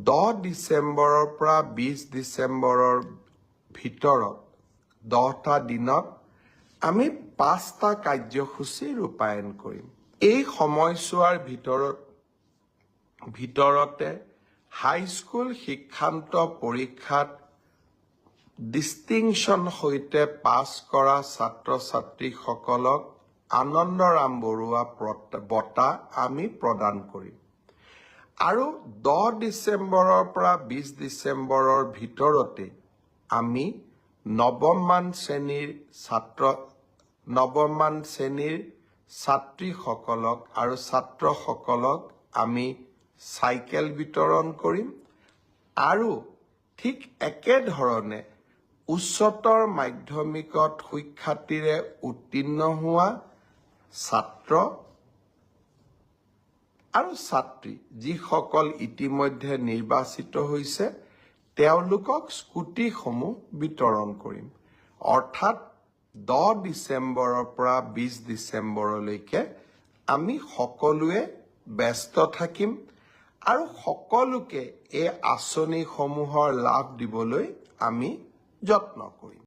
10 ডিচেম্বৰৰ পৰা 20 ডিচেম্বৰৰ ভিতৰত 10টা দিনত আমি 5টা কাৰ্যসূচী ৰূপায়ণ কৰিম। এই সময়ছোৱাৰ ভিতৰতে হাইস্কুল শিক্ষান্ত পৰীক্ষাত ডিষ্টিংশ্যন সৈতে পাছ কৰা ছাত্ৰ-ছাত্ৰীসকলক আনন্দৰাম বৰুৱা বঁটা আমি প্ৰদান কৰিম। আৰু 10 ডিচেম্বৰৰ পৰা 20 ডিচেম্বৰৰ ভিতৰতে আমি নৱমমান শ্ৰেণীৰ ছাত্ৰীসকলক আৰু ছাত্ৰসকলক আমি চাইকেল বিতৰণ কৰিম। আৰু ঠিক একেধৰণে উচ্চতৰ মাধ্যমিকত সুখ্যাতিৰে উত্তীৰ্ণ হোৱা ছাত্ৰ আৰু ছাত্ৰী যিসকল ইতিমধ্যে নিৰ্বাচিত হৈছে তেওঁলোকক স্কুটিসমূহ বিতৰণ কৰিম। অৰ্থাৎ 10 ডিচেম্বৰৰ পৰা 20 ডিচেম্বৰলৈকে আমি সকলোৱে ব্যস্ত থাকিম আৰু সকলোকে এই আঁচনিসমূহৰ লাভ দিবলৈ আমি যত্ন কৰিম।